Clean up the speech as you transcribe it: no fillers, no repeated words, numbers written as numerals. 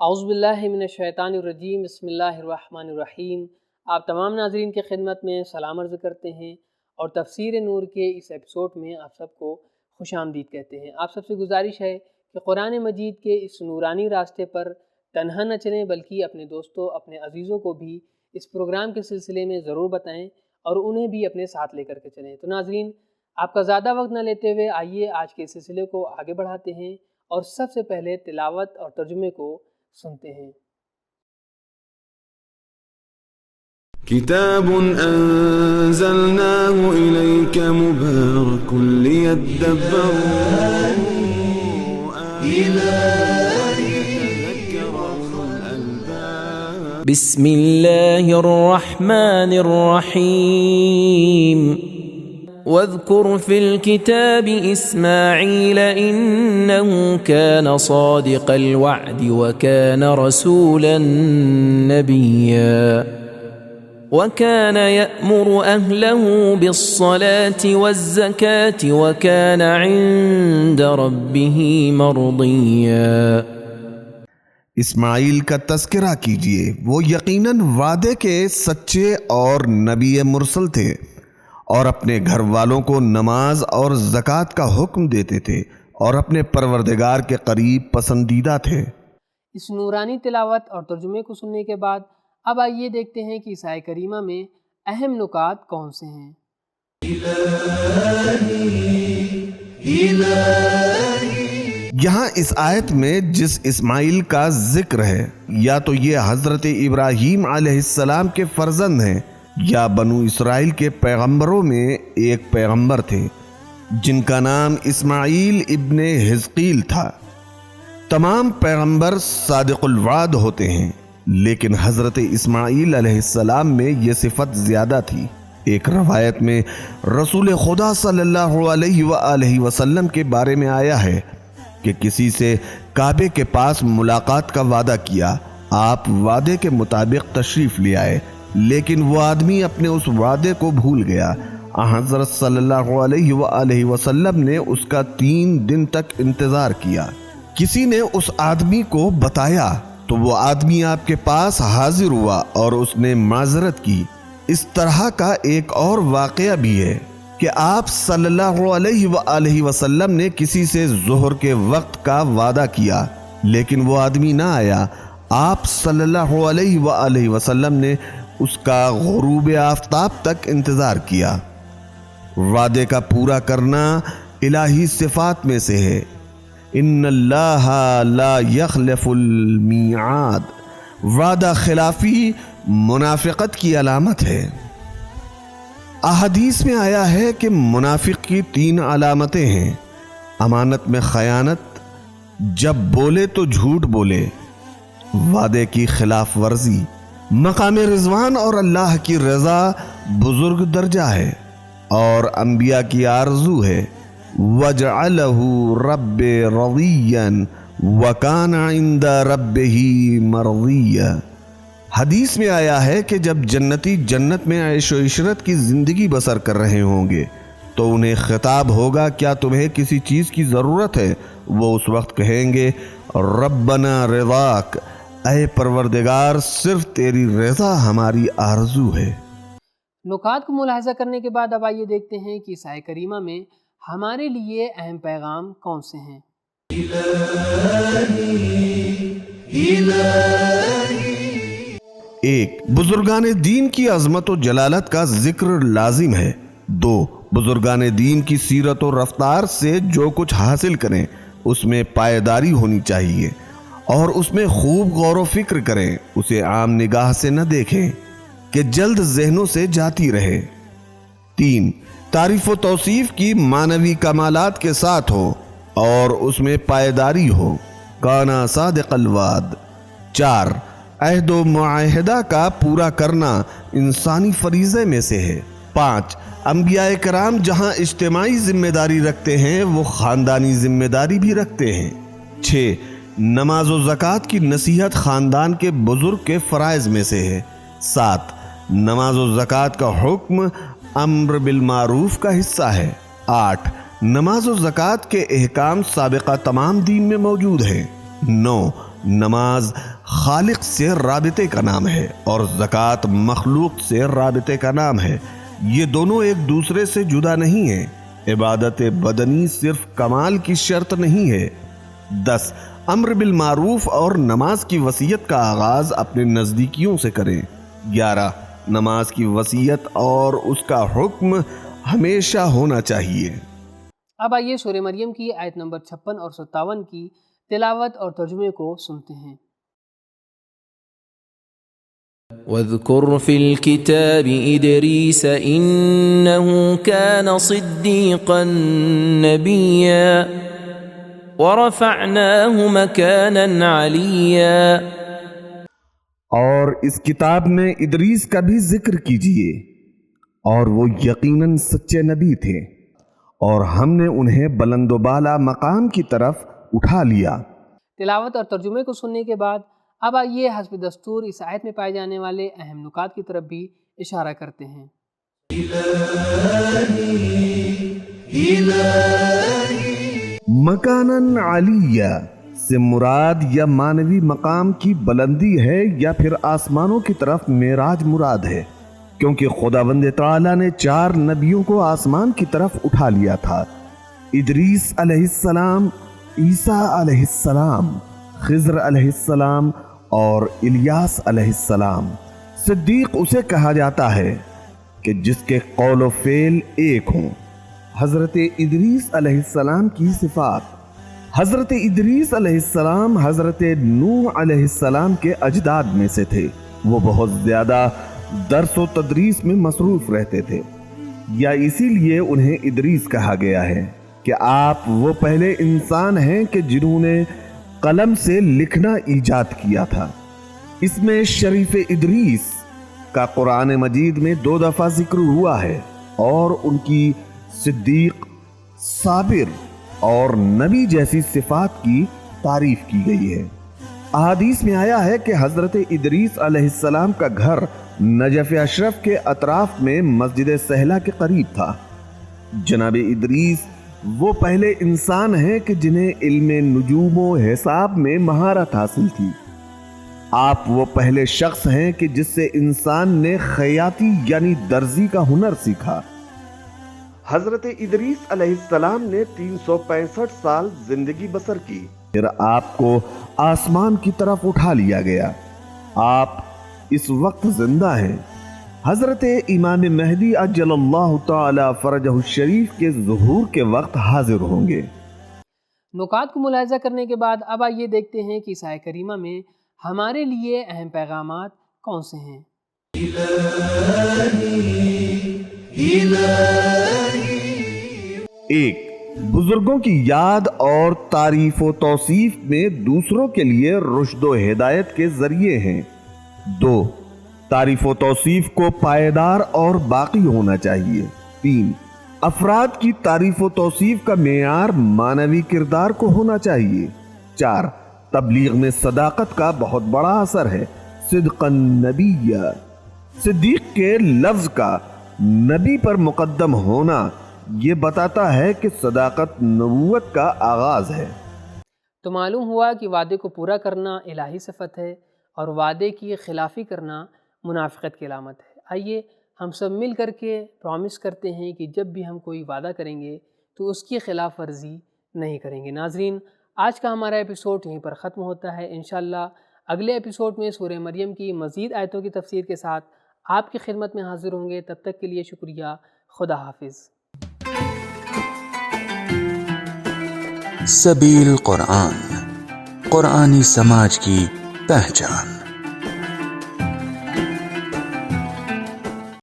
اعوذ باللہ من الشیطان الرجیم، بسم اللہ الرحمن الرحیم۔ آپ تمام ناظرین کی خدمت میں سلام عرض کرتے ہیں اور تفسیر نور کے اس ایپیسوڈ میں آپ سب کو خوش آمدید کہتے ہیں۔ آپ سب سے گزارش ہے کہ قرآن مجید کے اس نورانی راستے پر تنہا نہ چلیں، بلکہ اپنے دوستوں، اپنے عزیزوں کو بھی اس پروگرام کے سلسلے میں ضرور بتائیں اور انہیں بھی اپنے ساتھ لے کر کے چلیں۔ تو ناظرین، آپ کا زیادہ وقت نہ لیتے ہوئے آئیے آج کے سلسلے کو آگے بڑھاتے ہیں اور سب سے پہلے تلاوت اور ترجمے کو سنتے ہیں۔ کتاب انزلناه الیک مبارک لیدبروا بسم اللہ الرحمن الرحیم واذكر في الكتاب إسماعيل إنه كان صادق الوعد وكان رسولا نبيا وكان يأمر أهله بالصلاة والزكاة وكان عند ربه مرضيا۔ اسماعیل کا تذکرہ کیجئے، وہ یقیناً وعدے کے سچے اور نبی مرسل تھے، اور اپنے گھر والوں کو نماز اور زکوٰۃ کا حکم دیتے تھے اور اپنے پروردگار کے قریب پسندیدہ تھے۔ اس نورانی تلاوت اور ترجمے کو سننے کے بعد اب آئیے دیکھتے ہیں کہ اس آیہ کریمہ میں اہم نکات کون سے ہیں۔ یہاں اس آیت میں جس اسماعیل کا ذکر ہے، یا تو یہ حضرت ابراہیم علیہ السلام کے فرزند ہیں یا بنو اسرائیل کے پیغمبروں میں ایک پیغمبر تھے جن کا نام اسماعیل ابن حزقیل تھا۔ تمام پیغمبر صادق الوعد ہوتے ہیں، لیکن حضرت اسماعیل علیہ السلام میں یہ صفت زیادہ تھی۔ ایک روایت میں رسول خدا صلی اللہ علیہ وآلہ وسلم کے بارے میں آیا ہے کہ کسی سے کعبے کے پاس ملاقات کا وعدہ کیا، آپ وعدے کے مطابق تشریف لے آئے، لیکن وہ آدمی اپنے اس وعدے کو بھول گیا۔ حضرت صلی اللہ علیہ وآلہ وسلم نے اس کا 3 دن تک انتظار کیا۔ کسی نے اس آدمی کو بتایا تو وہ آدمی آپ کے پاس حاضر ہوا اور اس نے معذرت کی۔ اس طرح کا ایک اور واقعہ بھی ہے کہ آپ صلی اللہ علیہ وآلہ وسلم نے کسی سے ظہر کے وقت کا وعدہ کیا، لیکن وہ آدمی نہ آیا۔ آپ صلی اللہ علیہ وآلہ وسلم نے اس کا غروب آفتاب تک انتظار کیا۔ وعدے کا پورا کرنا الہی صفات میں سے ہے۔ ان اللہ لا یخلف المیعاد، وعدہ خلافی منافقت کی علامت ہے۔ احادیث میں آیا ہے کہ منافق کی 3 علامتیں ہیں: امانت میں خیانت، جب بولے تو جھوٹ بولے، وعدے کی خلاف ورزی۔ مقام رضوان اور اللہ کی رضا بزرگ درجہ ہے اور انبیاء کی آرزو ہے۔ وَجَعَلَهُ رَبِّ رَضِيًّا وَكَانَ عِنْدَ رَبِّهِ مَرْضِيًّا۔ حدیث میں آیا ہے کہ جب جنتی جنت میں عیش و عشرت کی زندگی بسر کر رہے ہوں گے تو انہیں خطاب ہوگا، کیا تمہیں کسی چیز کی ضرورت ہے؟ وہ اس وقت کہیں گے، ربنا رضاک، اے پروردگار صرف تیری رضا ہماری آرزو ہے۔ نکات کو ملاحظہ کرنے کے بعد اب آئیے دیکھتے ہیں کہ اس آیہ کریمہ میں ہمارے لیے اہم پیغام کون سے ہیں۔ 1. بزرگان دین کی عظمت و جلالت کا ذکر لازم ہے۔ 2. بزرگان دین کی سیرت و رفتار سے جو کچھ حاصل کریں اس میں پائیداری ہونی چاہیے اور اس میں خوب غور و فکر کریں، اسے عام نگاہ سے نہ دیکھیں کہ جلد ذہنوں سے جاتی رہے۔ 3. تعریف و توصیف کی معنوی کمالات کے ساتھ ہو اور اس میں پائیداری ہو، کانا صادق الوعد۔ 4. عہد و معاہدہ کا پورا کرنا انسانی فریضے میں سے ہے۔ 5. انبیاء کرام جہاں اجتماعی ذمہ داری رکھتے ہیں وہ خاندانی ذمہ داری بھی رکھتے ہیں۔ 6. نماز و زکوٰۃ کی نصیحت خاندان کے بزرگ کے فرائض میں سے ہے۔ 7. نماز و زکوٰۃ کا حکم امر بالمعروف کا حصہ ہے۔ 8. نماز و زکوٰۃ کے احکام سابقہ تمام دین میں موجود ہیں۔ 9. نماز خالق سے رابطے کا نام ہے اور زکوٰۃ مخلوق سے رابطے کا نام ہے۔ یہ دونوں ایک دوسرے سے جدا نہیں ہیں۔ عبادت بدنی صرف کمال کی شرط نہیں ہے۔ 10 امر بالمعروف اور نماز کی وصیت کا آغاز اپنے نزدیکیوں سے کریں۔ 11 نماز کی وصیت اور اس کا حکم ہمیشہ ہونا چاہیے۔ اب آئیے سورہ مریم کی آیت نمبر 56 اور 57 کی تلاوت اور ترجمے کو سنتے ہیں۔ واذكر في الكتاب إدريس إنه كان صديقا نبيا ورفعناه مكانا عليا۔ اور اس کتاب میں ادریس کا بھی ذکر کیجیے، اور وہ یقیناً سچے نبی تھے، اور ہم نے انہیں بلند و بالا مقام کی طرف اٹھا لیا۔ تلاوت اور ترجمے کو سننے کے بعد اب آئیے حسب دستور اس آیت میں پائے جانے والے اہم نکات کی طرف بھی اشارہ کرتے ہیں۔ مکانن علیہ سے مراد یا معنوی مقام کی بلندی ہے یا پھر آسمانوں کی طرف معراج مراد ہے، کیونکہ خداوند تعالیٰ نے 4 نبیوں کو آسمان کی طرف اٹھا لیا تھا: ادریس علیہ السلام، عیسیٰ علیہ السلام، خضر علیہ السلام اور الیاس علیہ السلام۔ صدیق اسے کہا جاتا ہے کہ جس کے قول و فعل ایک ہوں۔ حضرت ادریس علیہ السلام کی صفات: حضرت ادریس علیہ السلام حضرت نوح علیہ السلام کے اجداد میں سے تھے۔ وہ بہت زیادہ درس و تدریس میں مصروف رہتے تھے، یا اسی لیے انہیں ادریس کہا گیا ہے کہ آپ وہ پہلے انسان ہیں کہ جنہوں نے قلم سے لکھنا ایجاد کیا تھا۔ اس میں شریف ادریس کا قرآن مجید میں 2 دفعہ ذکر ہوا ہے، اور ان کی صدیق، صابر اور نبی جیسی صفات کی تعریف کی گئی ہے۔ احادیث میں آیا ہے کہ حضرت ادریس علیہ السلام کا گھر نجف اشرف کے اطراف میں مسجد سہلہ کے قریب تھا۔ جناب ادریس وہ پہلے انسان ہیں کہ جنہیں علم نجوم و حساب میں مہارت حاصل تھی۔ آپ وہ پہلے شخص ہیں کہ جس سے انسان نے خیاطی یعنی درزی کا ہنر سیکھا۔ حضرت ادریس علیہ السلام نے 365 سال زندگی بسر کی، پھر آپ کو آسمان کی طرف اٹھا لیا گیا۔ آپ اس وقت زندہ ہیں۔ حضرت امام مہدی عجل اللہ تعالی فرجہ الشریف کے ظہور کے وقت حاضر ہوں گے۔ نکات کو ملاحظہ کرنے کے بعد اب آئیے دیکھتے ہیں کہ اس آیت کریمہ میں ہمارے لیے اہم پیغامات کون سے ہیں۔ 1 بزرگوں کی یاد اور تعریف و توصیف میں دوسروں کے لیے رشد و ہدایت کے ذریعے ہیں۔ 2 تعریف و توصیف کو پائیدار اور باقی ہونا چاہیے۔ 3 افراد کی تعریف و توصیف کا معیار معنوی کردار کو ہونا چاہیے۔ 4 تبلیغ میں صداقت کا بہت بڑا اثر ہے۔ صدقاً نبیّا، صدیق کے لفظ کا نبی پر مقدم ہونا یہ بتاتا ہے کہ صداقت نبوت کا آغاز ہے۔ تو معلوم ہوا کہ وعدے کو پورا کرنا الہی صفت ہے اور وعدے کی خلافی کرنا منافقت کی علامت ہے۔ آئیے ہم سب مل کر کے پرومس کرتے ہیں کہ جب بھی ہم کوئی وعدہ کریں گے تو اس کی خلاف ورزی نہیں کریں گے۔ ناظرین، آج کا ہمارا ایپیسوڈ یہیں پر ختم ہوتا ہے۔ انشاءاللہ اگلے ایپیسوڈ میں سورہ مریم کی مزید آیتوں کی تفسیر کے ساتھ آپ کی خدمت میں حاضر ہوں گے۔ تب تک کے لیے شکریہ۔ خدا حافظ۔ سبیل قرآن، قرآنی سماج کی پہچان۔